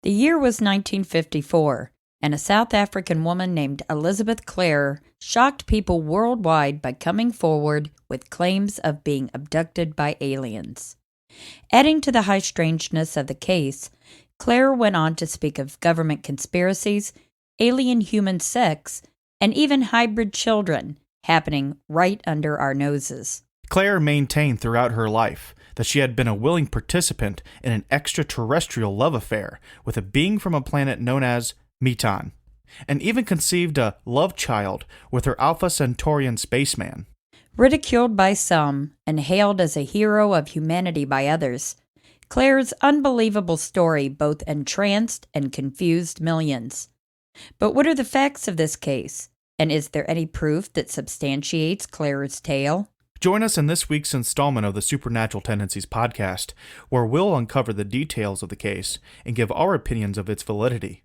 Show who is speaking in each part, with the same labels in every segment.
Speaker 1: The year was 1954, and a South African woman named Elizabeth Klarer shocked people worldwide by coming forward with claims of being abducted by aliens. Adding to the high strangeness of the case, Klarer went on to speak of government conspiracies, alien-human sex, and even hybrid children happening right under our noses.
Speaker 2: Klarer maintained throughout her life that she had been a willing participant in an extraterrestrial love affair with a being from a planet known as Meton, and even conceived a love child with her Alpha Centaurian Spaceman.
Speaker 1: Ridiculed by some and hailed as a hero of humanity by others, Klarer's unbelievable story both entranced and confused millions. But what are the facts of this case, and is there any proof that substantiates Klarer's tale?
Speaker 2: Join us in this week's installment of the Supernatural Tendencies Podcast, where we'll uncover the details of the case and give our opinions of its validity.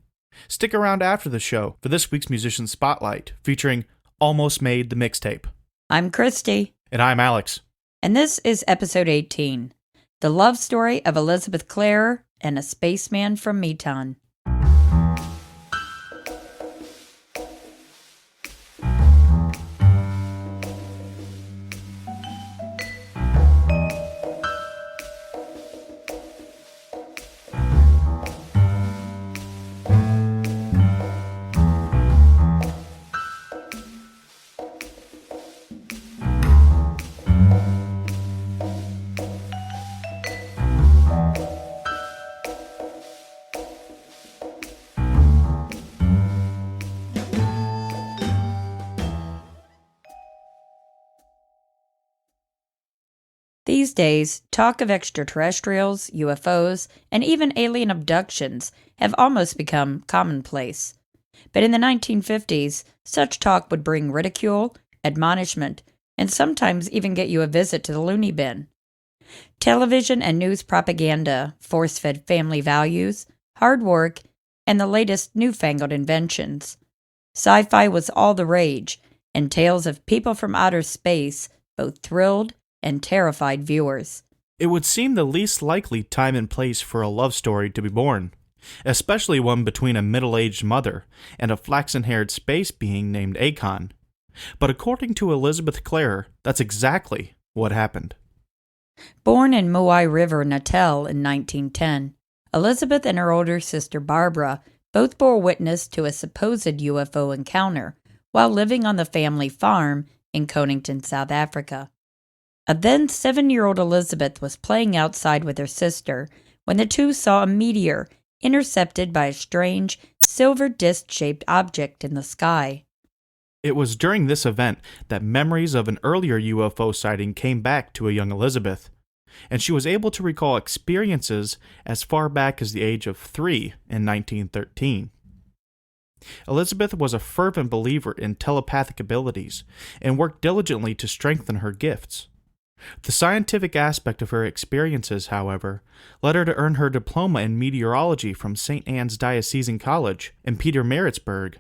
Speaker 2: Stick around after the show for this week's Musician Spotlight, featuring Almost Made the Mixtape.
Speaker 1: I'm Christy.
Speaker 2: And I'm Alex.
Speaker 1: And this is episode 18, The Love Story of Elizabeth Klarer and a Spaceman from Meton. These days, talk of extraterrestrials, UFOs, and even alien abductions have almost become commonplace. But in the 1950s, such talk would bring ridicule, admonishment, and sometimes even get you a visit to the loony bin. Television and news propaganda force-fed family values, hard work, and the latest newfangled inventions. Sci-fi was all the rage, and tales of people from outer space both thrilled and terrified viewers.
Speaker 2: It would seem the least likely time and place for a love story to be born, especially one between a middle-aged mother and a flaxen-haired space being named Akon. But according to Elizabeth Klarer, that's exactly what happened.
Speaker 1: Born in Moai River, Natal in 1910, Elizabeth and her older sister Barbara both bore witness to a supposed UFO encounter while living on the family farm in Conington, South Africa. A then 7-year-old Elizabeth was playing outside with her sister when the two saw a meteor intercepted by a strange, silver disc-shaped object in the sky.
Speaker 2: It was during this event that memories of an earlier UFO sighting came back to a young Elizabeth, and she was able to recall experiences as far back as the age of 3 in 1913. Elizabeth was a fervent believer in telepathic abilities and worked diligently to strengthen her gifts. The scientific aspect of her experiences, however, led her to earn her diploma in meteorology from St. Anne's Diocesan College in Pietermaritzburg,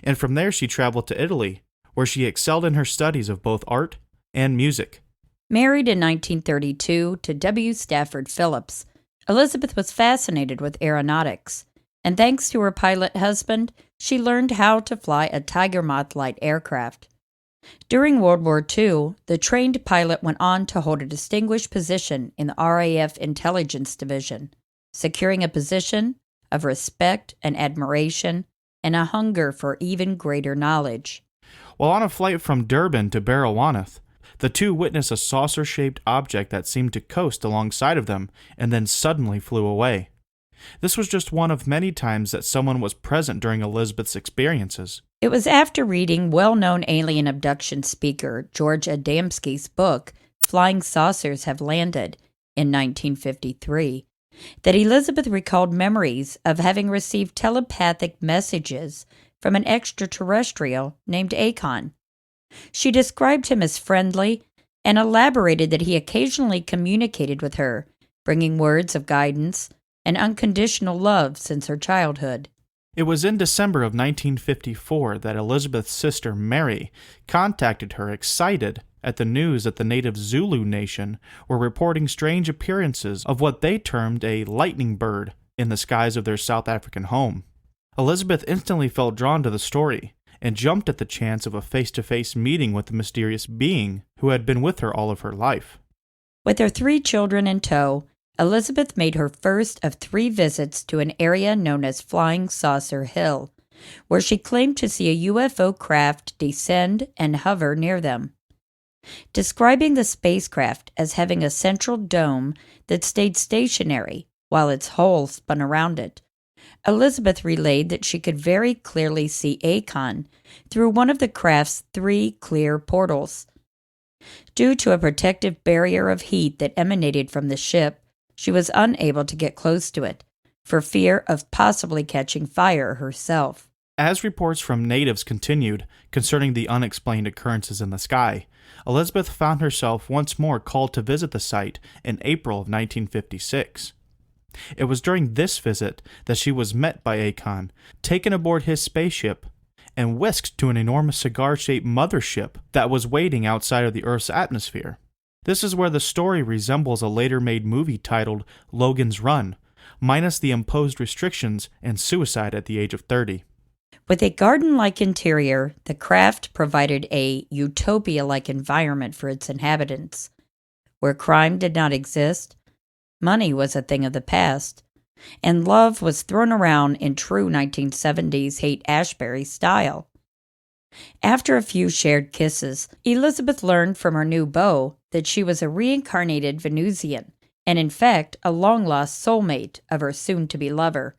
Speaker 2: and from there she traveled to Italy, where she excelled in her studies of both art and music.
Speaker 1: Married in 1932 to W. Stafford Phillips, Elizabeth was fascinated with aeronautics, and thanks to her pilot husband, she learned how to fly a Tiger Moth light aircraft. During World War II, the trained pilot went on to hold a distinguished position in the RAF Intelligence Division, securing a position of respect and admiration and a hunger for even greater knowledge.
Speaker 2: While on a flight from Durban to Barrowaneth, the two witnessed a saucer-shaped object that seemed to coast alongside of them and then suddenly flew away. This was just one of many times that someone was present during Elizabeth's experiences.
Speaker 1: It was after reading well-known alien abduction speaker George Adamski's book, Flying Saucers Have Landed, in 1953, that Elizabeth recalled memories of having received telepathic messages from an extraterrestrial named Akon. She described him as friendly and elaborated that he occasionally communicated with her, bringing words of guidance and unconditional love since her childhood.
Speaker 2: It was in December of 1954 that Elizabeth's sister Mary contacted her excited at the news that the native Zulu nation were reporting strange appearances of what they termed a lightning bird in the skies of their South African home. Elizabeth instantly felt drawn to the story and jumped at the chance of a face-to-face meeting with the mysterious being who had been with her all of her life.
Speaker 1: With her 3 children in tow, Elizabeth made her first of 3 visits to an area known as Flying Saucer Hill, where she claimed to see a UFO craft descend and hover near them. Describing the spacecraft as having a central dome that stayed stationary while its hull spun around it, Elizabeth relayed that she could very clearly see Akon through one of the craft's 3 clear portals. Due to a protective barrier of heat that emanated from the ship, she was unable to get close to it, for fear of possibly catching fire herself.
Speaker 2: As reports from natives continued concerning the unexplained occurrences in the sky, Elizabeth found herself once more called to visit the site in April of 1956. It was during this visit that she was met by Akon, taken aboard his spaceship, and whisked to an enormous cigar-shaped mothership that was waiting outside of the Earth's atmosphere. This is where the story resembles a later-made movie titled Logan's Run, minus the imposed restrictions and suicide at the age of 30.
Speaker 1: With a garden-like interior, the craft provided a utopia-like environment for its inhabitants. Where crime did not exist, money was a thing of the past, and love was thrown around in true 1970s Haight-Ashbury style. After a few shared kisses, Elizabeth learned from her new beau that she was a reincarnated Venusian, and in fact a long-lost soulmate of her soon-to-be lover.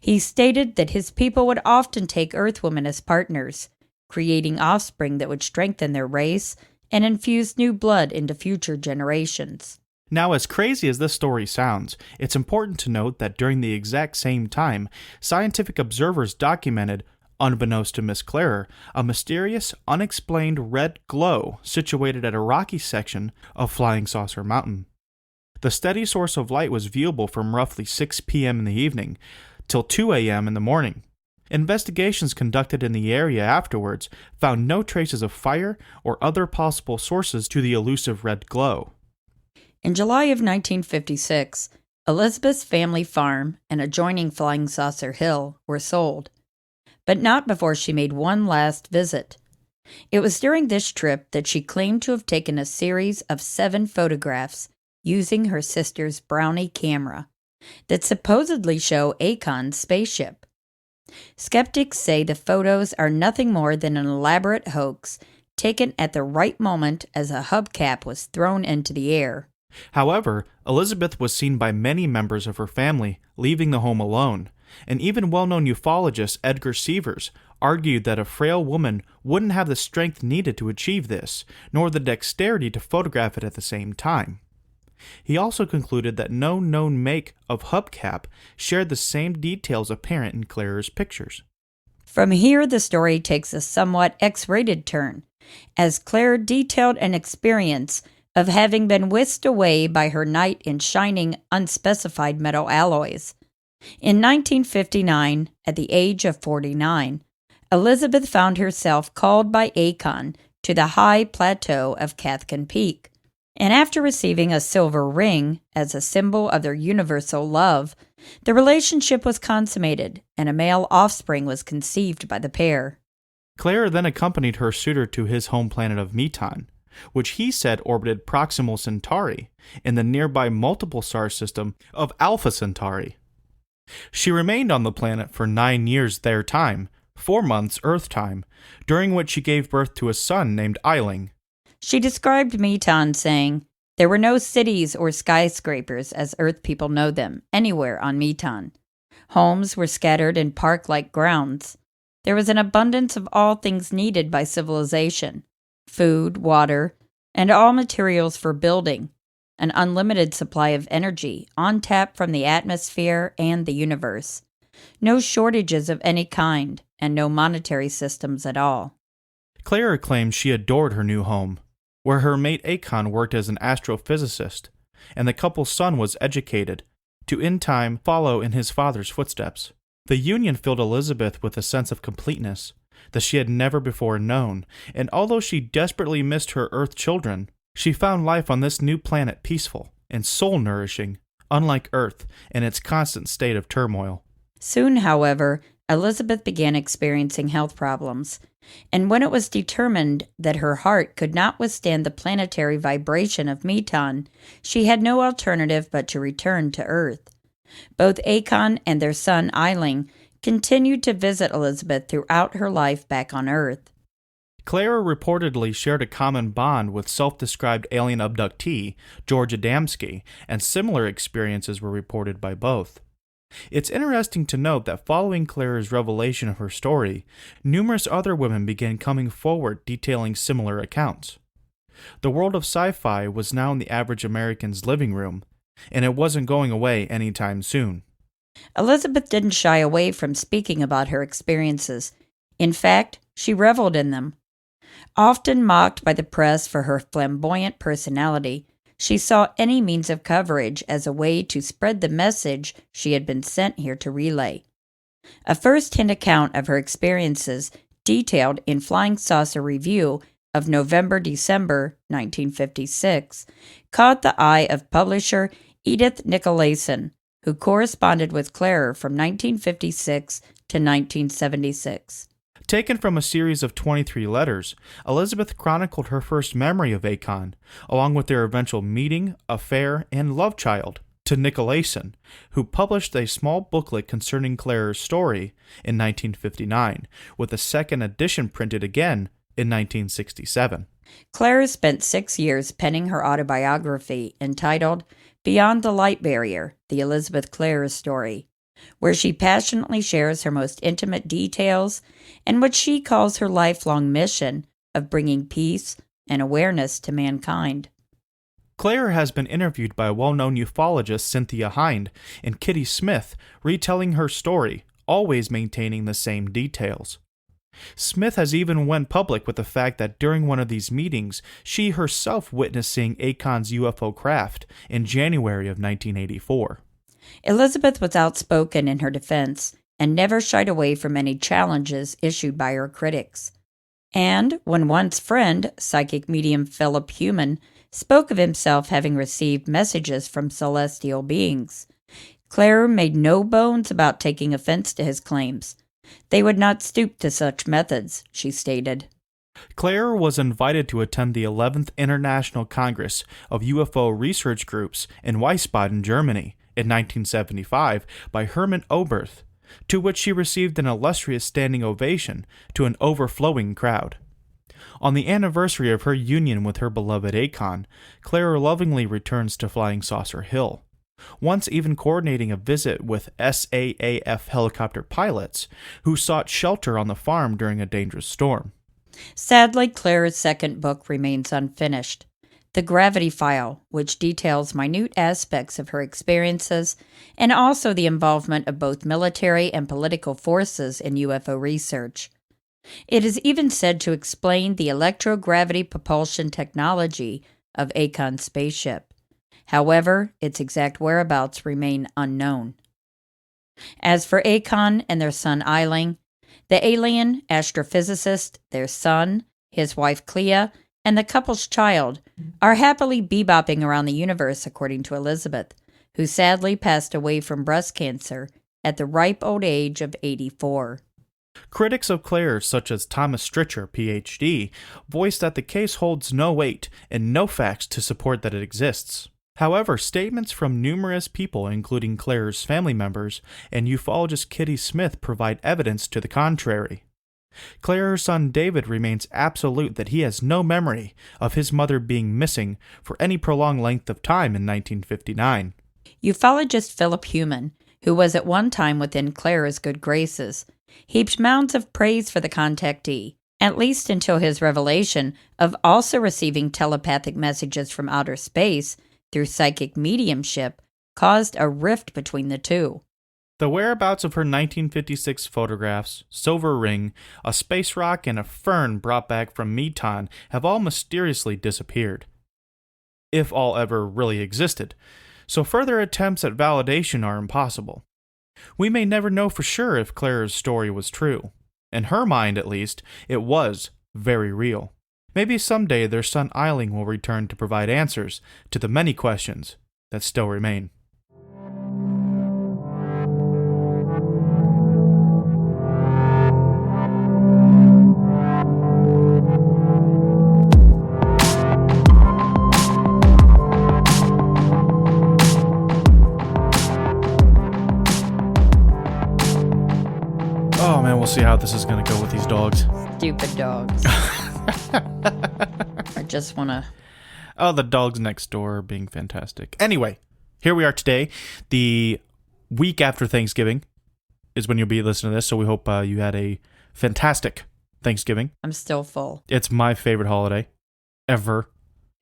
Speaker 1: He stated that his people would often take Earthwomen as partners, creating offspring that would strengthen their race and infuse new blood into future generations.
Speaker 2: Now, as crazy as this story sounds, it's important to note that during the exact same time, scientific observers documented, unbeknownst to Miss Klarer, a mysterious, unexplained red glow situated at a rocky section of Flying Saucer Mountain. The steady source of light was viewable from roughly 6 p.m. in the evening till 2 a.m. in the morning. Investigations conducted in the area afterwards found no traces of fire or other possible sources to the elusive red glow.
Speaker 1: In July of 1956, Elizabeth's family farm and adjoining Flying Saucer Hill were sold, but not before she made one last visit. It was during this trip that she claimed to have taken a series of 7 photographs using her sister's Brownie camera that supposedly show Akon's spaceship. Skeptics say the photos are nothing more than an elaborate hoax taken at the right moment as a hubcap was thrown into the air.
Speaker 2: However, Elizabeth was seen by many members of her family leaving the home alone, and even well-known ufologist Edgar Sievers argued that a frail woman wouldn't have the strength needed to achieve this, nor the dexterity to photograph it at the same time. He also concluded that no known make of hubcap shared the same details apparent in Klarer's pictures.
Speaker 1: From here, the story takes a somewhat X-rated turn, as Klarer detailed an experience of having been whisked away by her knight in shining, unspecified metal alloys. In 1959, at the age of 49, Elizabeth found herself called by Akon to the high plateau of Cathkin Peak, and after receiving a silver ring as a symbol of their universal love, the relationship was consummated and a male offspring was conceived by the pair.
Speaker 2: Klarer then accompanied her suitor to his home planet of Meton, which he said orbited Proximal Centauri in the nearby multiple star system of Alpha Centauri. She remained on the planet for 9 years their time, 4 months Earth time, during which she gave birth to a son named Eiling.
Speaker 1: She described Meton saying, "There were no cities or skyscrapers as Earth people know them anywhere on Meton. Homes were scattered in park-like grounds. There was an abundance of all things needed by civilization, food, water, and all materials for building, an unlimited supply of energy on tap from the atmosphere and the universe, no shortages of any kind, and no monetary systems at all."
Speaker 2: Klarer claimed she adored her new home, where her mate Akon worked as an astrophysicist, and the couple's son was educated, to in time follow in his father's footsteps. The union filled Elizabeth with a sense of completeness that she had never before known, and although she desperately missed her Earth children, she found life on this new planet peaceful and soul-nourishing, unlike Earth in its constant state of turmoil.
Speaker 1: Soon, however, Elizabeth began experiencing health problems, and when it was determined that her heart could not withstand the planetary vibration of Meton, she had no alternative but to return to Earth. Both Akon and their son Eiling continued to visit Elizabeth throughout her life back on Earth.
Speaker 2: Klarer reportedly shared a common bond with self-described alien abductee George Adamski, and similar experiences were reported by both. It's interesting to note that following Klarer's revelation of her story, numerous other women began coming forward detailing similar accounts. The world of sci-fi was now in the average American's living room, and it wasn't going away anytime soon.
Speaker 1: Elizabeth didn't shy away from speaking about her experiences. In fact, she reveled in them. Often mocked by the press for her flamboyant personality, she saw any means of coverage as a way to spread the message she had been sent here to relay. A first-hand account of her experiences, detailed in Flying Saucer Review of November-December 1956, caught the eye of publisher Edith Nicolason, who corresponded with Klarer from 1956 to 1976.
Speaker 2: Taken from a series of 23 letters, Elizabeth chronicled her first memory of Akon, along with their eventual meeting, affair, and love child, to Nicolason, who published a small booklet concerning Klarer's story in 1959, with a second edition printed again in 1967.
Speaker 1: Klarer spent 6 years penning her autobiography entitled Beyond the Light Barrier, the Elizabeth Klarer Story, where she passionately shares her most intimate details and what she calls her lifelong mission of bringing peace and awareness to mankind.
Speaker 2: Klarer has been interviewed by well-known ufologist Cynthia Hind and Kitty Smith, retelling her story, always maintaining the same details. Smith has even went public with the fact that during one of these meetings, she herself witnessed seeing Akon's UFO craft in January of 1984.
Speaker 1: Elizabeth was outspoken in her defense and never shied away from any challenges issued by her critics. And when one's friend, psychic medium Philip Heumann, spoke of himself having received messages from celestial beings, Klarer made no bones about taking offense to his claims. They would not stoop to such methods, she stated.
Speaker 2: Klarer was invited to attend the 11th International Congress of UFO Research Groups in Wiesbaden, Germany, in 1975 by Hermann Oberth, to which she received an illustrious standing ovation to an overflowing crowd. On the anniversary of her union with her beloved Akon, Klarer lovingly returns to Flying Saucer Hill, once even coordinating a visit with SAAF helicopter pilots who sought shelter on the farm during a dangerous storm.
Speaker 1: Sadly, Klarer's second book remains unfinished. The Gravity File, which details minute aspects of her experiences and also the involvement of both military and political forces in UFO research. It is even said to explain the electrogravity propulsion technology of Akon's spaceship. However, its exact whereabouts remain unknown. As for Akon and their son Eiling, the alien astrophysicist, their son, his wife Clea, and the couple's child are happily bebopping around the universe, according to Elizabeth, who sadly passed away from breast cancer at the ripe old age of 84.
Speaker 2: Critics of Klarer, such as Thomas Stritcher, Ph.D., voiced that the case holds no weight and no facts to support that it exists. However, statements from numerous people, including Klarer's family members and ufologist Kitty Smith, provide evidence to the contrary. Klarer's son David remains absolute that he has no memory of his mother being missing for any prolonged length of time in 1959.
Speaker 1: Ufologist Philip Heumann, who was at one time within Klarer's good graces, heaped mounds of praise for the contactee, at least until his revelation of also receiving telepathic messages from outer space through psychic mediumship caused a rift between the two.
Speaker 2: The whereabouts of her 1956 photographs, silver ring, a space rock, and a fern brought back from Meton have all mysteriously disappeared, if all ever really existed, so further attempts at validation are impossible. We may never know for sure if Klarer's story was true. In her mind, at least, it was very real. Maybe someday their son Eiling will return to provide answers to the many questions that still remain. Oh man, we'll see how this is gonna go with these dogs.
Speaker 1: Stupid dogs. I just want to...
Speaker 2: Oh, the dogs next door are being fantastic. Anyway, here we are today. The week after Thanksgiving is when you'll be listening to this, so we hope you had a fantastic Thanksgiving.
Speaker 1: I'm still full.
Speaker 2: It's my favorite holiday ever.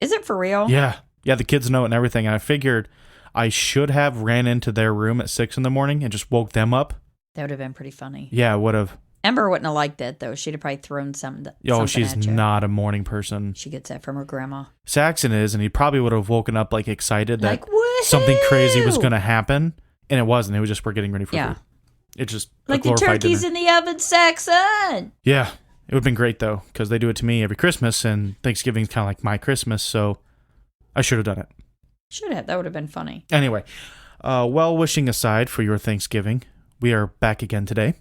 Speaker 1: Is it for real?
Speaker 2: Yeah, the kids know it and everything, and I figured I should have ran into their room at 6 a.m. and just woke them up.
Speaker 1: That would have been pretty funny.
Speaker 2: Yeah, it would have.
Speaker 1: Ember wouldn't have liked that, though. She'd have probably thrown something
Speaker 2: she's
Speaker 1: at you.
Speaker 2: not a morning person.
Speaker 1: She gets that from her grandma.
Speaker 2: Saxon is, and he probably would have woken up like excited that
Speaker 1: like,
Speaker 2: something crazy was going to happen, and it wasn't. It was just we're getting ready for food. It's just
Speaker 1: like the turkey's
Speaker 2: dinner.
Speaker 1: in the oven, Saxon.
Speaker 2: Yeah, it would have been great though, because they do it to me every Christmas, and Thanksgiving's kind of like my Christmas, so I should have done it.
Speaker 1: Should have. That would have been funny.
Speaker 2: Anyway, well-wishing aside for your Thanksgiving, we are back again today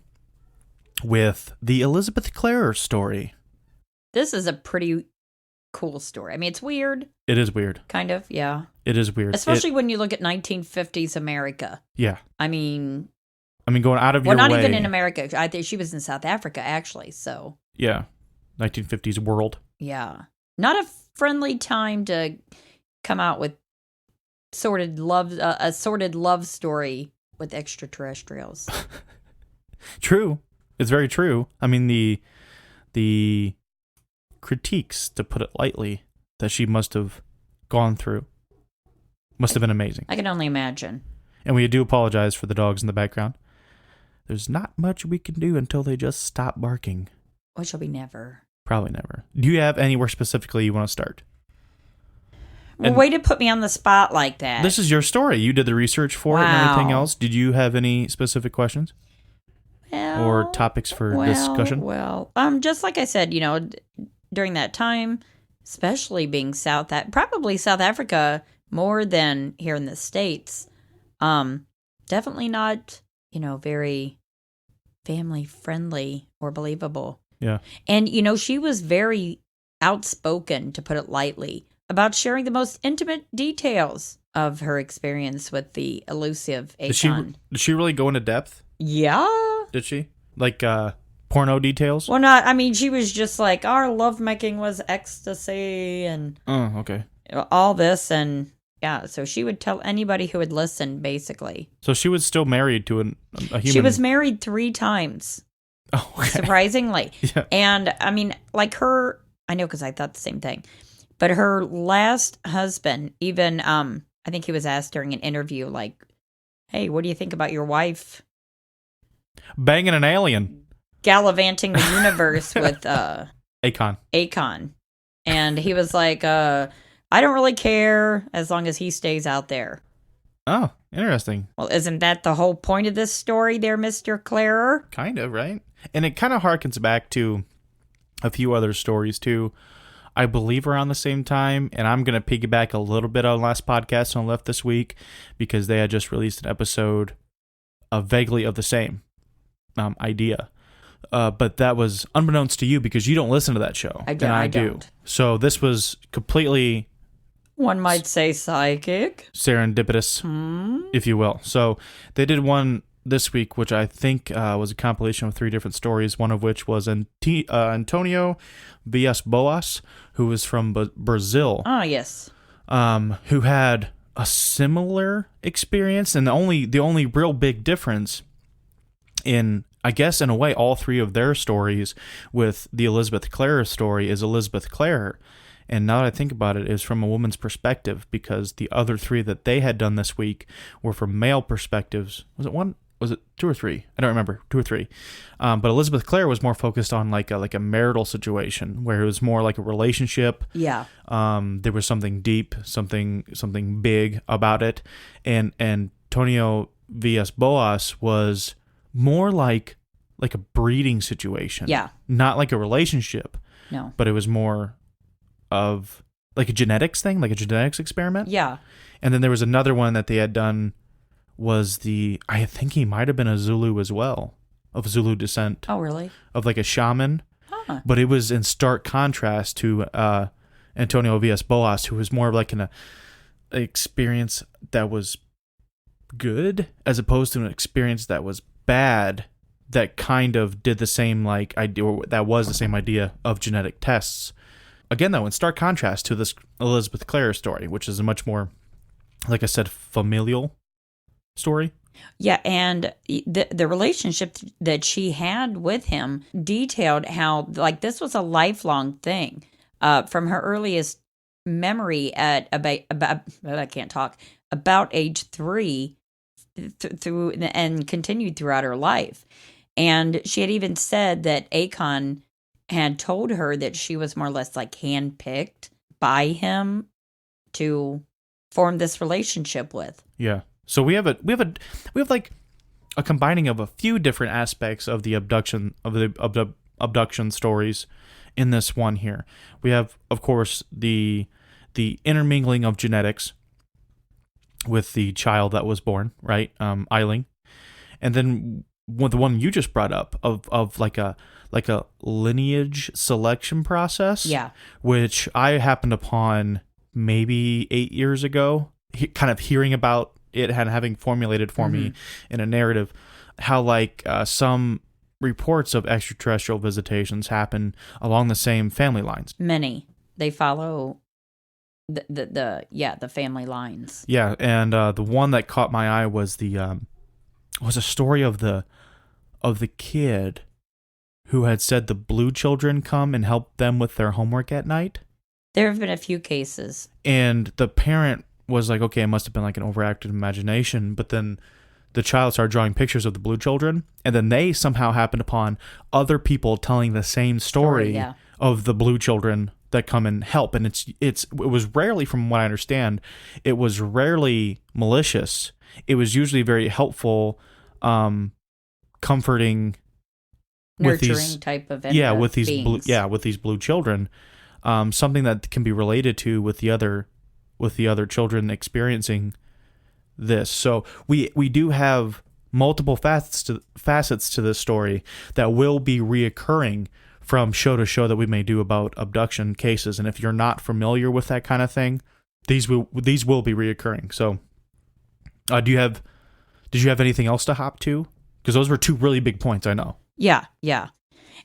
Speaker 2: with the Elizabeth Klarer story.
Speaker 1: This is a pretty cool story. I mean, it's weird.
Speaker 2: It is weird.
Speaker 1: Kind of, yeah.
Speaker 2: It is weird.
Speaker 1: Especially when you look at 1950s America.
Speaker 2: Yeah.
Speaker 1: I mean,
Speaker 2: going out of your way.
Speaker 1: Well, not even in America. I think she was in South Africa, actually, so.
Speaker 2: Yeah. 1950s world.
Speaker 1: Yeah. Not a friendly time to come out with a sordid love story with extraterrestrials.
Speaker 2: True. It's very true. I mean, the critiques, to put it lightly, that she must have gone through must have been amazing.
Speaker 1: I can only imagine.
Speaker 2: And we do apologize for the dogs in the background. There's not much we can do until they just stop barking.
Speaker 1: Which will be never.
Speaker 2: Probably never. Do you have anywhere specifically you want to start?
Speaker 1: Well, way to put me on the spot like that.
Speaker 2: This is your story. You did the research for it and everything else. Did you have any specific questions? Or topics for discussion?
Speaker 1: Well, just like I said, during that time, especially being probably South Africa more than here in the States, definitely not, very family friendly or believable.
Speaker 2: Yeah.
Speaker 1: And, she was very outspoken, to put it lightly, about sharing the most intimate details of her experience with the elusive Akon.
Speaker 2: Did she really go into depth?
Speaker 1: Yeah.
Speaker 2: Did she? Like porno details?
Speaker 1: Well, she was just like, our lovemaking was ecstasy and
Speaker 2: okay.
Speaker 1: all this. And yeah, so she would tell anybody who would listen, basically.
Speaker 2: So she was still married to a human?
Speaker 1: She was married 3 times.
Speaker 2: Oh, okay.
Speaker 1: Surprisingly.
Speaker 2: Yeah.
Speaker 1: And like her, I know because I thought the same thing, but her last husband, even, I think he was asked during an interview, like, hey, what do you think about your wife
Speaker 2: banging an alien,
Speaker 1: gallivanting the universe with
Speaker 2: Akon?
Speaker 1: And he was like, I don't really care as long as he stays out there.
Speaker 2: Oh, interesting.
Speaker 1: Well, isn't that the whole point of this story there, Mr. Klarer?
Speaker 2: Kind of, right? And it kind of harkens back to a few other stories too, I believe around the same time, and I'm going to piggyback a little bit on last podcast on Left This Week, because they had just released an episode of vaguely of the same idea. But that was unbeknownst to you because you don't listen to that show.
Speaker 1: I do. Don't.
Speaker 2: So this was completely...
Speaker 1: One might say psychic.
Speaker 2: Serendipitous, if you will. So they did one this week, which I think was a compilation of 3 different stories, one of which was Antonio Villas-Boas, who was from Brazil.
Speaker 1: Oh, yes.
Speaker 2: Who had a similar experience, and the only real big difference in, I guess, in a way, all 3 of their stories with the Elizabeth Klarer story is Elizabeth Klarer. And now that I think about it, is from a woman's perspective, because the other 3 that they had done this week were from male perspectives. Was it 1? Was it 2 or 3? I don't remember. 2 or 3. But Elizabeth Klarer was more focused on like a marital situation where it was more like a relationship.
Speaker 1: Yeah.
Speaker 2: There was something deep, something big about it, and Antonio Villas-Boas was more like a breeding situation.
Speaker 1: Yeah.
Speaker 2: Not like a relationship.
Speaker 1: No.
Speaker 2: But it was more of like a genetics thing, like a genetics experiment.
Speaker 1: Yeah.
Speaker 2: And then there was another one that they had done was I think he might have been a Zulu as well, of Zulu descent.
Speaker 1: Oh, really?
Speaker 2: Of like a shaman.
Speaker 1: Huh.
Speaker 2: But it was in stark contrast to Antonio Villas-Boas, who was more of like an experience that was good as opposed to an experience that was bad that kind of did the same idea, or that was the same idea of genetic tests. Again, though, in stark contrast to this Elizabeth Klarer story, which is a much more, like I said, familial story.
Speaker 1: Yeah, and the relationship that she had with him detailed how this was a lifelong thing, from her earliest memory at about age 3 through and continued throughout her life. And she had even said that Akon had told her that she was more or less handpicked by him to form this relationship with.
Speaker 2: Yeah. So we have a combining of a few different aspects of the abduction stories in this one here. We have, of course, the intermingling of genetics with the child that was born, right? Eiling. And then the one you just brought up of like a lineage selection process.
Speaker 1: Yeah.
Speaker 2: Which I happened upon maybe 8 years ago, kind of hearing about it and having formulated for me in a narrative, how some reports of extraterrestrial visitations happen along the same family lines.
Speaker 1: Many. They follow the family lines.
Speaker 2: Yeah, and the one that caught my eye was a story of the kid who had said the blue children come and help them with their homework at night.
Speaker 1: There have been a few cases.
Speaker 2: And the parent was like, okay, it must have been an overactive imagination, but then the child started drawing pictures of the blue children, and then they somehow happened upon other people telling the same story of the blue children that come and help. And it was rarely, from what I understand, it was rarely malicious. It was usually very helpful, comforting,
Speaker 1: nurturing type of
Speaker 2: with these blue children, something that can be related to with the other children experiencing this. So we do have multiple facets to this story that will be reoccurring from show to show that we may do about abduction cases. And if you're not familiar with that kind of thing, these will be reoccurring. So did you have anything else to hop to? Because those were two really big points, I know.
Speaker 1: Yeah.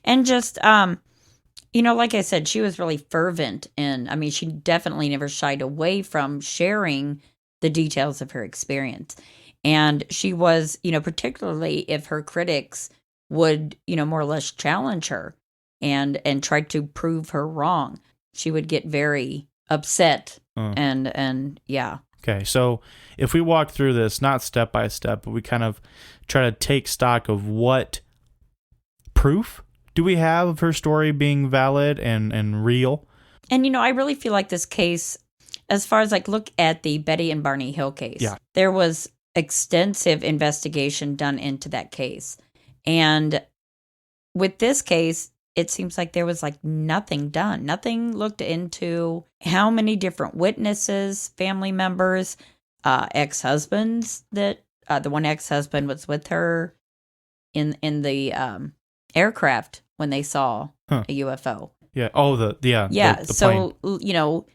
Speaker 1: And just like I said, she was really fervent, and she definitely never shied away from sharing the details of her experience. And she was, particularly if her critics would, more or less challenge her and try to prove her wrong, she would get very upset. And yeah.
Speaker 2: Okay, so if we walk through this, not step by step, but we kind of try to take stock of what proof do we have of her story being valid and real?
Speaker 1: And, I really feel like this case, as far as look at the Betty and Barney Hill case, there was extensive investigation done into that case. And with this case, it seems like there was nothing done. Nothing looked into how many different witnesses, family members, ex-husbands that the one ex-husband was with her in the aircraft when they saw a UFO.
Speaker 2: Yeah. Oh, the
Speaker 1: so
Speaker 2: plane.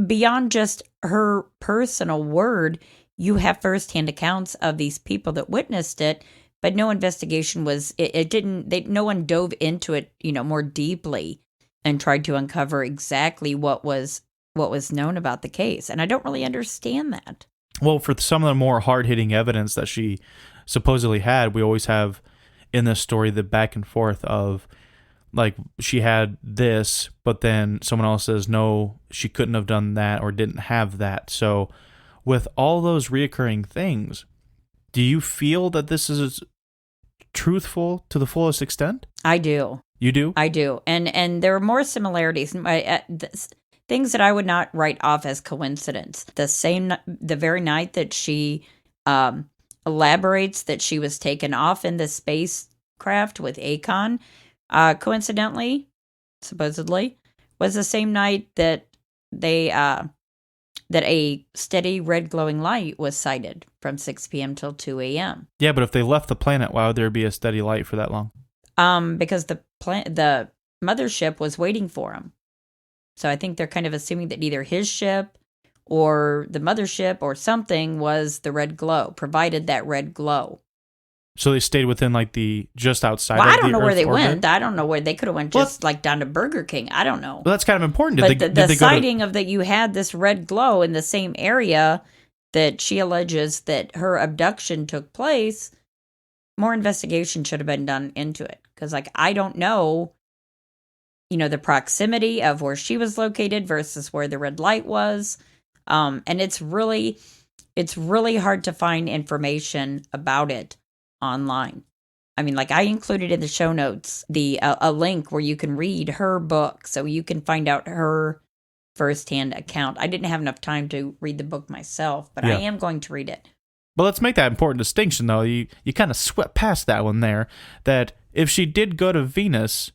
Speaker 1: Beyond just her personal word, you have firsthand accounts of these people that witnessed it, but no investigation was. No one dove into it, more deeply and tried to uncover exactly what was known about the case. And I don't really understand that.
Speaker 2: Well, for some of the more hard-hitting evidence that she supposedly had, we always have in this story the back and forth of she had this, but then someone else says no, she couldn't have done that or didn't have that. So with all those reoccurring things, do you feel that this is truthful to the fullest extent?
Speaker 1: I do.
Speaker 2: You do?
Speaker 1: I do. And there are more similarities. Things that I would not write off as coincidence. The very night that she elaborates that she was taken off in the spacecraft with Akon, coincidentally, supposedly, was the same night that that a steady red glowing light was sighted from 6 p.m. till 2 a.m.
Speaker 2: Yeah, but if they left the planet, why would there be a steady light for that long?
Speaker 1: Because the mothership was waiting for him. So I think they're kind of assuming that either his ship or the mothership or something was the red glow, provided that red glow.
Speaker 2: So they stayed within like the just outside
Speaker 1: Well,
Speaker 2: of
Speaker 1: I
Speaker 2: the
Speaker 1: don't know where
Speaker 2: Earth's
Speaker 1: they
Speaker 2: orbit?
Speaker 1: went. I don't know where they could have went just like down to Burger King. I don't know.
Speaker 2: Well, that's kind of important.
Speaker 1: But
Speaker 2: Did
Speaker 1: the
Speaker 2: they go to,
Speaker 1: sighting of that you had this red glow in the same area that she alleges that her abduction took place, more investigation should have been done into it. Because, like, I don't know, the proximity of where she was located versus where the red light was. And it's really hard to find information about it online. I mean, like, I included in the show notes a link where you can read her book, so you can find out her firsthand account. I didn't have enough time to read the book myself, but I am going to read it.
Speaker 2: But let's make that important distinction, though. You kind of swept past that one there, that if she did go to Venus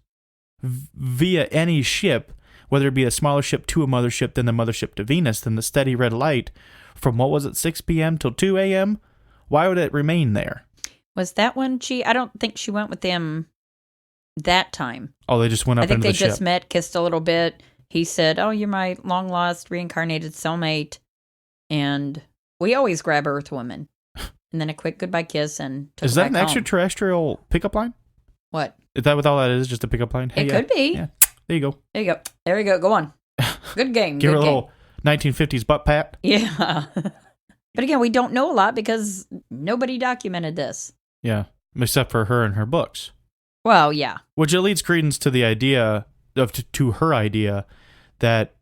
Speaker 2: via any ship, whether it be a smaller ship to a mothership, then the mothership to Venus, then the steady red light, from 6 p.m. till 2 a.m., why would it remain there?
Speaker 1: Was that when I don't think she went with them that time.
Speaker 2: Oh, they just went up into the ship.
Speaker 1: I think they just met, kissed a little bit. He said, "Oh, you're my long-lost reincarnated soulmate." And we always grab Earth women. And then a quick goodbye kiss and took
Speaker 2: Is that an
Speaker 1: home.
Speaker 2: extraterrestrial pickup line?
Speaker 1: What?
Speaker 2: Is that what all that is? Just a pickup line? Hey,
Speaker 1: It could be.
Speaker 2: Yeah. There you go.
Speaker 1: There you go. There you go. Go on. Good game.
Speaker 2: Give
Speaker 1: good
Speaker 2: her a
Speaker 1: game.
Speaker 2: little 1950s butt pat.
Speaker 1: Yeah. But again, we don't know a lot because nobody documented this.
Speaker 2: Yeah. Except for her and her books.
Speaker 1: Well, yeah.
Speaker 2: Which it leads credence to the idea to her idea that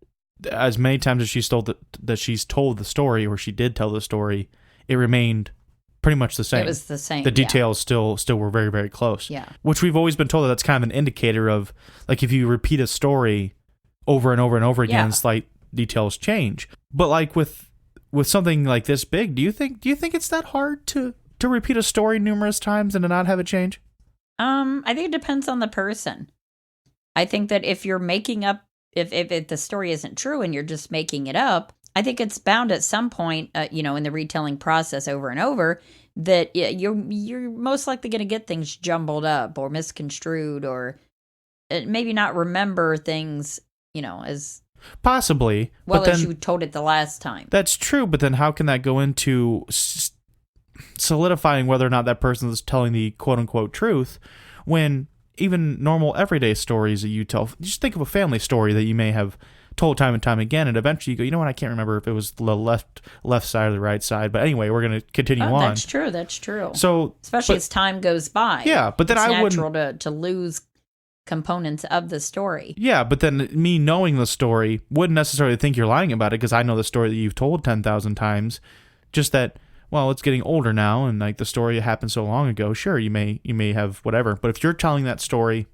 Speaker 2: as many times as she's told the story, or she did tell the story, it remained pretty much the same.
Speaker 1: It was the same.
Speaker 2: The details still were very, very close.
Speaker 1: Yeah.
Speaker 2: Which we've always been told that's kind of an indicator of, like, if you repeat a story over and over and over again, slight details change. But like with something like this big, do you think it's that hard to repeat a story numerous times and to not have it change?
Speaker 1: I think it depends on the person. I think that if you're making up, if the story isn't true and you're just making it up, I think it's bound at some point, in the retelling process over and over, that you're most likely going to get things jumbled up or misconstrued, or maybe not remember things, as
Speaker 2: possibly
Speaker 1: well
Speaker 2: but
Speaker 1: as
Speaker 2: then,
Speaker 1: you told it the last time.
Speaker 2: That's true, but then how can that go into solidifying whether or not that person is telling the quote-unquote truth, when even normal everyday stories that you tell, just think of a family story that you may have told time and time again, and eventually you go, you know what, I can't remember if it was the left side or the right side, but anyway, we're going to continue on.
Speaker 1: That's true.
Speaker 2: So,
Speaker 1: especially as time goes by.
Speaker 2: Yeah, but then
Speaker 1: it's
Speaker 2: I
Speaker 1: natural to lose components of the story.
Speaker 2: Yeah, but then me knowing the story wouldn't necessarily think you're lying about it, because I know the story that you've told 10,000 times, just that, well, it's getting older now, and like the story happened so long ago. Sure, you may have whatever, but if you're telling that story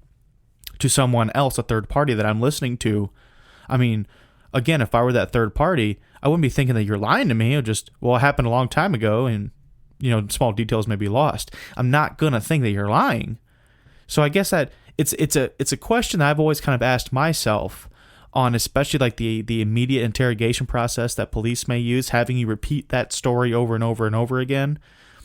Speaker 2: to someone else, a third party that I'm listening to, I mean, again, if I were that third party, I wouldn't be thinking that you're lying to me. It just, well, it happened a long time ago, and small details may be lost. I'm not gonna think that you're lying. So I guess that it's a question that I've always kind of asked myself on, especially like the immediate interrogation process that police may use, having you repeat that story over and over and over again.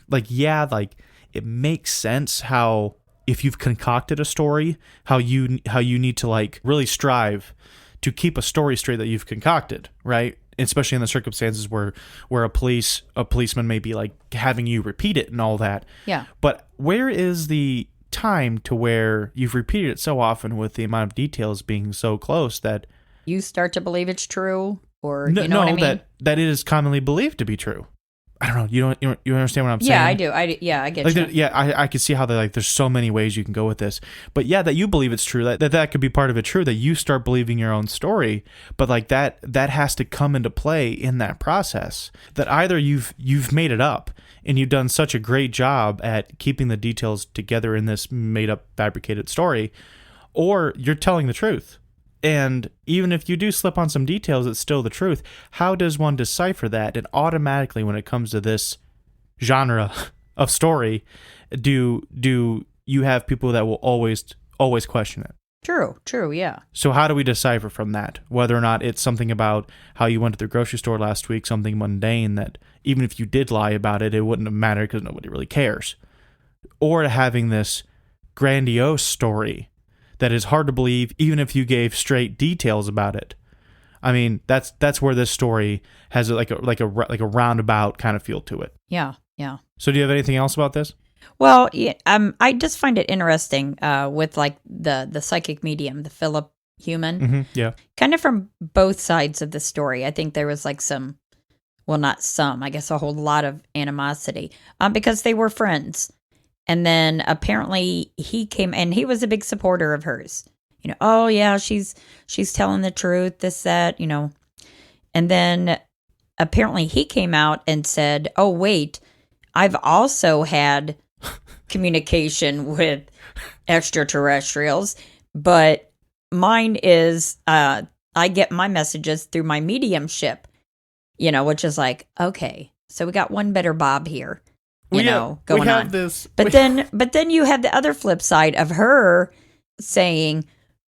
Speaker 2: Like, yeah, like it makes sense how, if you've concocted a story, how you need to like really strive to keep a story straight that you've concocted, right? Especially in the circumstances where a policeman may be like having you repeat it and all that.
Speaker 1: Yeah.
Speaker 2: But where is the time to where you've repeated it so often with the amount of details being so close that
Speaker 1: you start to believe it's true, or what I mean?
Speaker 2: that it is commonly believed to be true? I don't know. You understand what I'm saying?
Speaker 1: Yeah, I do. I get
Speaker 2: like
Speaker 1: you.
Speaker 2: I can see how there's so many ways you can go with this. But yeah, that you believe it's true. That could be part of it true, that you start believing your own story. But like that has to come into play in that process. That either you've made it up and you've done such a great job at keeping the details together in this made up fabricated story, or you're telling the truth. And even if you do slip on some details, it's still the truth. How does one decipher that? And automatically, when it comes to this genre of story, do you have people that will always question it?
Speaker 1: True, yeah.
Speaker 2: So how do we decipher from that whether or not it's something about how you went to the grocery store last week, something mundane that even if you did lie about it, it wouldn't have mattered because nobody really cares, or having this grandiose story that is hard to believe even if you gave straight details about it? I mean, that's where this story has like a roundabout kind of feel to it.
Speaker 1: Yeah.
Speaker 2: So do you have anything else about this?
Speaker 1: Well, yeah, I just find it interesting with like the psychic medium, the Philip Human,
Speaker 2: Yeah.
Speaker 1: kind of from both sides of the story. I think there was like not some, I guess a whole lot of animosity because they were friends. And then apparently he came and he was a big supporter of hers. Oh yeah, she's telling the truth, this, that, And then apparently he came out and said, oh, wait, I've also had communication with extraterrestrials, but mine is I get my messages through my mediumship, which is like, okay, so we got one better Bob here, going on. But then you have the other flip side of her saying,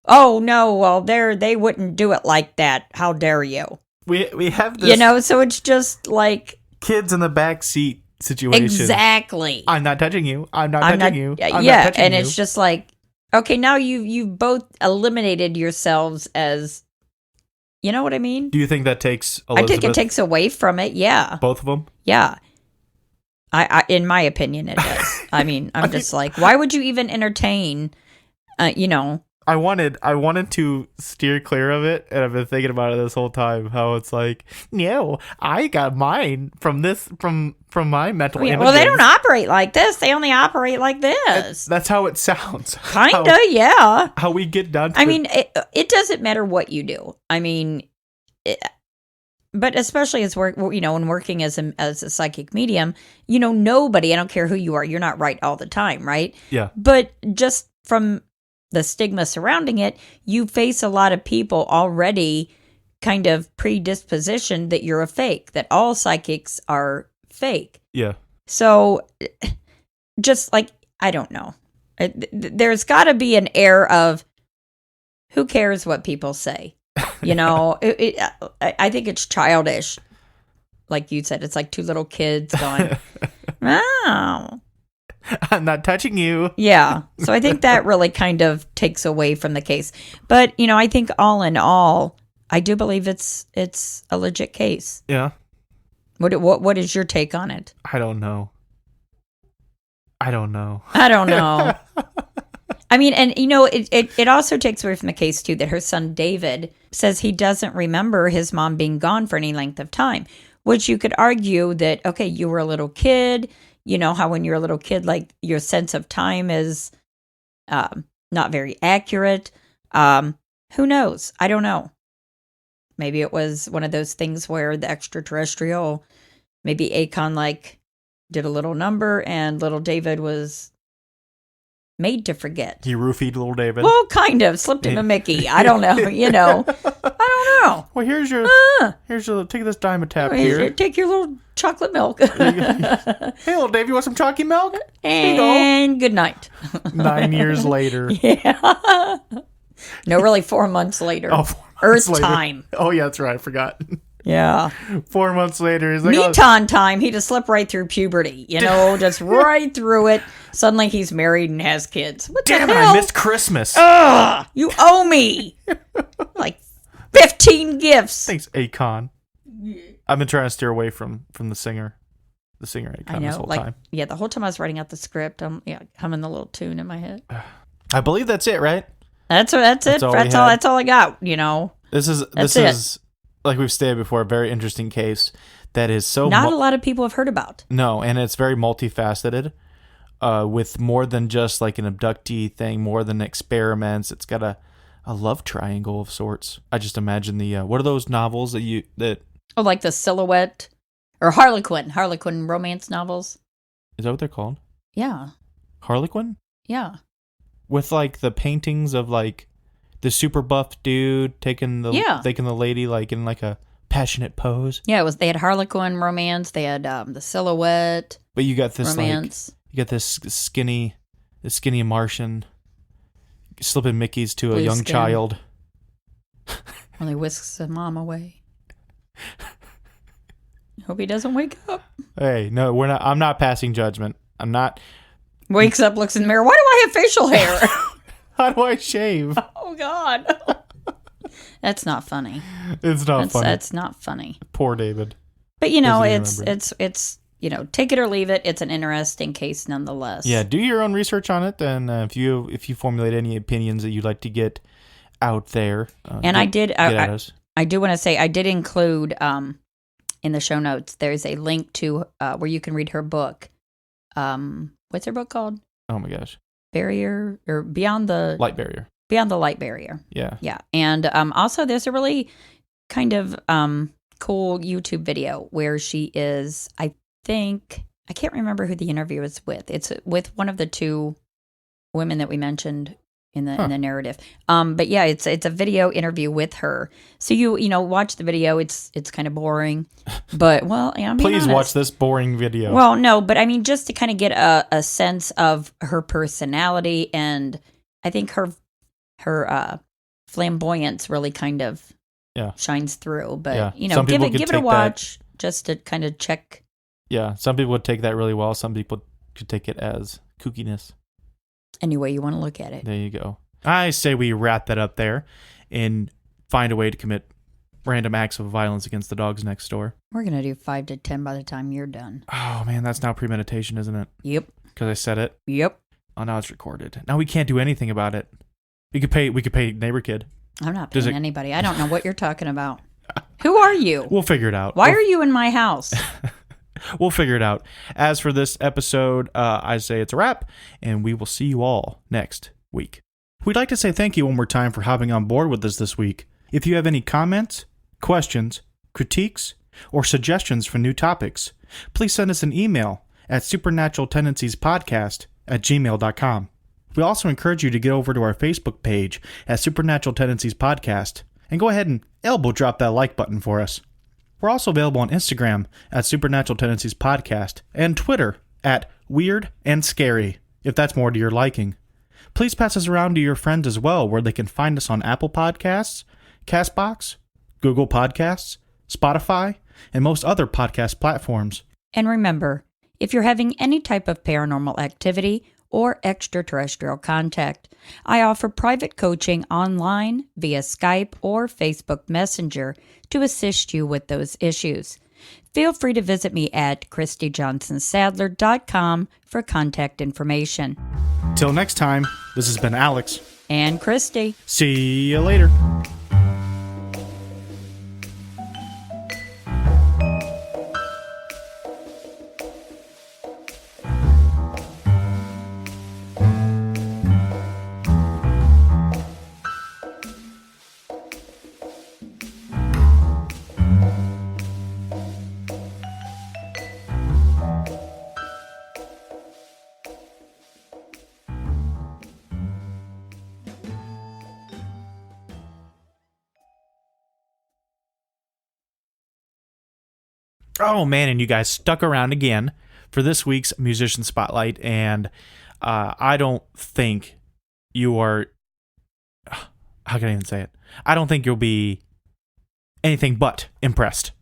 Speaker 1: oh no, well they wouldn't do it like that. How dare you?
Speaker 2: We have this,
Speaker 1: so it's just like
Speaker 2: kids in the back seat situation.
Speaker 1: Exactly.
Speaker 2: I'm not touching you. I'm not touching you.
Speaker 1: It's just like, okay, now you've both eliminated yourselves as, you know what I mean?
Speaker 2: Do you think that takes Elizabeth?
Speaker 1: I think it takes away from it. Yeah.
Speaker 2: Both of them?
Speaker 1: Yeah. I in my opinion, it does. I mean, I'm just like, why would you even entertain?
Speaker 2: I wanted to steer clear of it, and I've been thinking about it this whole time. How it's like, no, I got mine from my mental images.
Speaker 1: Well, they don't operate like this. They only operate like this.
Speaker 2: That's how it sounds.
Speaker 1: Kinda, yeah.
Speaker 2: How we get done.
Speaker 1: I mean, it doesn't matter what you do. I mean, but especially as when working as a psychic medium, nobody. I don't care who you are. You're not right all the time, right?
Speaker 2: Yeah.
Speaker 1: But just from the stigma surrounding it, you face a lot of people already kind of predispositioned that you're a fake, that all psychics are fake.
Speaker 2: Yeah. So
Speaker 1: just like, I don't know. There's got to be an air of who cares what people say? I think it's childish. Like you said, it's like two little kids going, oh.
Speaker 2: I'm not touching you.
Speaker 1: Yeah. So I think that really kind of takes away from the case. But, I think all in all, I do believe it's a legit case.
Speaker 2: Yeah.
Speaker 1: What is your take on it?
Speaker 2: I don't know.
Speaker 1: I don't know. I mean, and it also takes away from the case too that her son David says he doesn't remember his mom being gone for any length of time, which you could argue that, okay, you were a little kid. You know how when you're a little kid, like your sense of time is not very accurate. Who knows? I don't know. Maybe it was one of those things where the extraterrestrial, maybe Akon did a little number and little David was made to forget.
Speaker 2: He roofied little David.
Speaker 1: Well, kind of slipped him a Mickey. I don't know. I don't know.
Speaker 2: Well, here's your take this diamond tap here.
Speaker 1: Take your little chocolate milk.
Speaker 2: Hey, little Dave, you want some chalky milk?
Speaker 1: And good night.
Speaker 2: 9 years later.
Speaker 1: Yeah. No, really 4 months later.
Speaker 2: Oh, 4 months
Speaker 1: Earth
Speaker 2: later.
Speaker 1: time.
Speaker 2: Oh, yeah, that's right. I forgot.
Speaker 1: Yeah.
Speaker 2: 4 months later. He's like,
Speaker 1: Meton time. He just slipped right through puberty. Just right through it. Suddenly he's married and has kids. What the hell?
Speaker 2: Damn it, I missed Christmas.
Speaker 1: Ugh, you owe me 15 gifts.
Speaker 2: Thanks, Akon. I've been trying to steer away from the singer. The singer Akon this whole time.
Speaker 1: Yeah, the whole time I was writing out the script, I'm humming the little tune in my head.
Speaker 2: I believe that's it, right?
Speaker 1: That's it. That's all I got,
Speaker 2: This is like we've stated before, a very interesting case that is so
Speaker 1: not a lot of people have heard about.
Speaker 2: No, and it's very multifaceted, with more than just like an abductee thing, more than experiments. It's got a love triangle of sorts. I just imagine the what are those novels that
Speaker 1: oh, like the Silhouette or Harlequin romance novels.
Speaker 2: Is that what they're called?
Speaker 1: Yeah.
Speaker 2: Harlequin?
Speaker 1: Yeah.
Speaker 2: With the paintings of the super buff dude taking the lady in a passionate pose.
Speaker 1: Yeah, they had Harlequin romance. They had the Silhouette.
Speaker 2: But you got this
Speaker 1: romance.
Speaker 2: You got this skinny Martian slipping Mickeys to a young
Speaker 1: skin.
Speaker 2: child.
Speaker 1: Well, he whisks the mom away. Hope he doesn't wake up.
Speaker 2: Hey, no, we're not. I'm not passing judgment. I'm not.
Speaker 1: Wakes up, looks in the mirror. Why do I have facial hair?
Speaker 2: How do I shave?
Speaker 1: Oh God, that's not funny.
Speaker 2: It's not funny.
Speaker 1: That's not funny.
Speaker 2: Poor David.
Speaker 1: But it's take it or leave it. It's an interesting case nonetheless.
Speaker 2: Yeah, do your own research on it, and if you formulate any opinions that you'd like to get out there,
Speaker 1: and I do want to say I did include in the show notes. There's a link to where you can read her book. What's her book called?
Speaker 2: Oh my gosh,
Speaker 1: Barrier or Beyond the
Speaker 2: Light Barrier.
Speaker 1: Beyond the Light Barrier.
Speaker 2: Yeah,
Speaker 1: and also there's a really kind of cool YouTube video where she is. I can't remember who the interview is with. It's with one of the two women that we mentioned in the narrative. But yeah, it's a video interview with her. So you watch the video. It's kind of boring, but I'm being
Speaker 2: please
Speaker 1: honest.
Speaker 2: watch this boring video.
Speaker 1: Well, no, but I mean just to kind of get a sense of her personality, and I think her flamboyance really kind of shines through. But give it a watch just to kind of check.
Speaker 2: Yeah, some people would take that really well. Some people could take it as kookiness.
Speaker 1: Any way you want to look at it.
Speaker 2: There you go. I say we wrap that up there and find a way to commit random acts of violence against the dogs next door.
Speaker 1: We're going to do 5 to 10 by the time you're done.
Speaker 2: Oh, man, that's now premeditation, isn't it?
Speaker 1: Yep.
Speaker 2: Because I said it?
Speaker 1: Yep.
Speaker 2: Oh, now it's recorded. Now we can't do anything about it. We could pay neighbor kid.
Speaker 1: I'm not paying anybody. I don't know what you're talking about. Who are you?
Speaker 2: We'll figure it out.
Speaker 1: Why are you in my house?
Speaker 2: We'll figure it out. As for this episode, I say it's a wrap, and we will see you all next week. We'd like to say thank you one more time for hopping on board with us this week. If you have any comments, questions, critiques, or suggestions for new topics, please send us an email at supernaturaltendentiespodcast@gmail.com. We also encourage you to get over to our Facebook page at Supernatural Tendencies Podcast and go ahead and elbow drop that like button for us. We're also available on Instagram at Supernatural Tendencies Podcast and Twitter at Weird and Scary, if that's more to your liking. Please pass us around to your friends as well, where they can find us on Apple Podcasts, CastBox, Google Podcasts, Spotify, and most other podcast platforms.
Speaker 1: And remember, if you're having any type of paranormal activity or extraterrestrial contact, I offer private coaching online via Skype or Facebook Messenger to assist you with those issues. Feel free to visit me at ChristyJohnsonSadler.com for contact information.
Speaker 2: Till next time, this has been Alex.
Speaker 1: And Christy.
Speaker 2: See you later. Oh, man, and you guys stuck around again for this week's Musician Spotlight, and I don't think you are... How can I even say it? I don't think you'll be anything but impressed.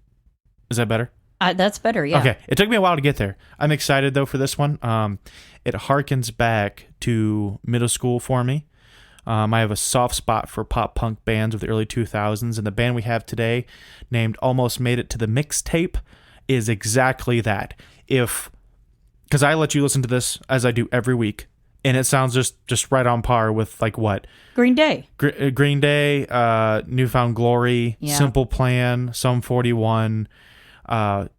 Speaker 2: Is that better?
Speaker 1: That's better, yeah.
Speaker 2: Okay, it took me a while to get there. I'm excited, though, for this one. It harkens back to middle school for me. I have a soft spot for pop-punk bands of the early 2000s, and the band we have today, named Almost Made It to the Mixtape, is exactly that. Because I let you listen to this, as I do every week, and it sounds just right on par with, like, what?
Speaker 1: Green Day.
Speaker 2: Green Day, Newfound Glory,
Speaker 1: yeah.
Speaker 2: Simple Plan, Sum 41,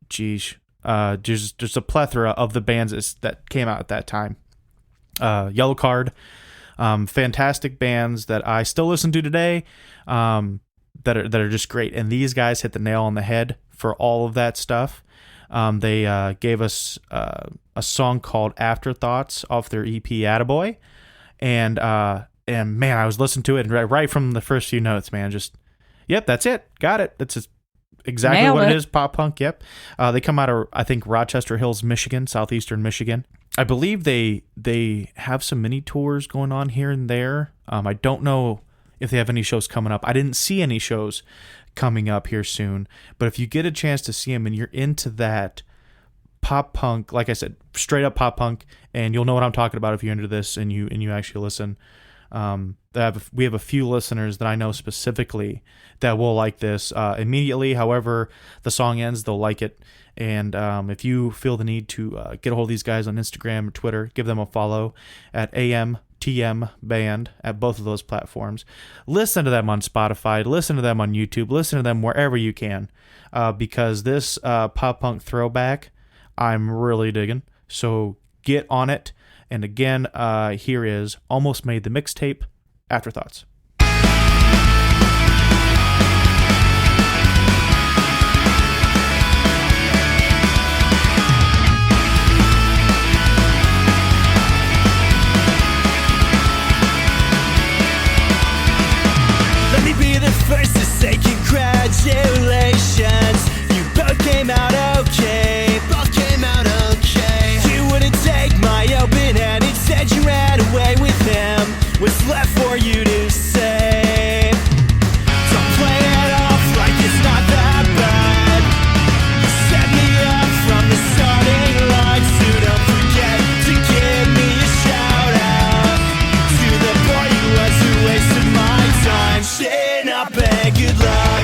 Speaker 2: just a plethora of the bands that came out at that time. Yellow Card, fantastic bands that I still listen to today, that are just great. And these guys hit the nail on the head for all of that stuff. They gave us a song called Afterthoughts off their EP Attaboy, and man, I was listening to it, and right from the first few notes, man, yep, that's it, got it. That's just exactly
Speaker 1: Nailed
Speaker 2: what
Speaker 1: it.
Speaker 2: it is, pop punk. Yep. They come out of, I think, Rochester Hills, Michigan, southeastern Michigan. I believe they have some mini tours going on here and there. I don't know if they have any shows coming up. I didn't see any shows coming up here soon, but if you get a chance to see them and you're into that pop punk, like I said, straight up pop punk, and you'll know what I'm talking about if you're into this and you actually listen. We have a few listeners that I know specifically that will like this immediately. However the song ends, they'll like it. And if you feel the need to get a hold of these guys on Instagram or Twitter, give them a follow at AMTM Band at both of those platforms. Listen to them on Spotify. Listen to them on YouTube. Listen to them wherever you can, because this pop punk throwback I'm really digging. So get on it. And again, here is Almost Made the Mixtape, Afterthoughts.
Speaker 3: Let me be the first to say congratulations. You both came out okay. Both came out okay. You wouldn't take my open hand. Instead you ran away with him. What's left for you to say? Don't play it off like it's not that bad. You set me up from the starting line, so don't forget to give me a shout out. To the boy who was who wasted my time. Chin up and good luck.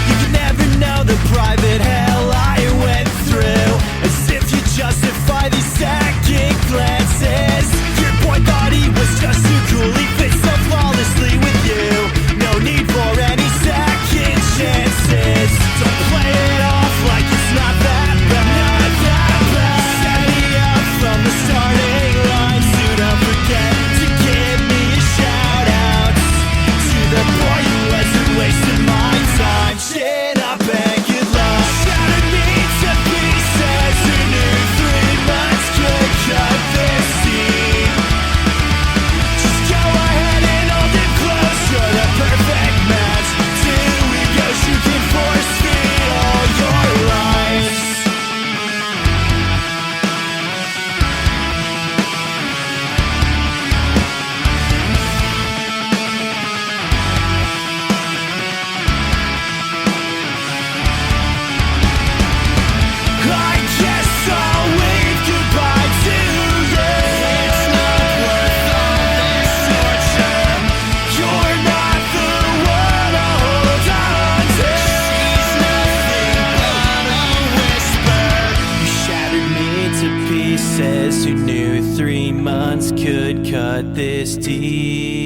Speaker 3: You can never know the private hell I went through, as if you justify these second glances. Your boy thought he was just too cool, he fit so flawlessly with you. No need for any second chances. Don't play it off like it's not that bad. Not that bad. Set me up from the starting line, so don't forget to give me a shout out. To the boy who hasn't wasted my time. Chin up and good luck. Shattered me to pieces. Who knew 3 months could cut this scene? Just go ahead and hold it close. You're the perfect match. 2 egos you can force feed all your lives. I guess I'll wave goodbye to you. It's not worth all this torture. You're not the one to hold on to. She's nothing but a whisper. You shattered me to pieces. Who knew 3 months could cut this deep?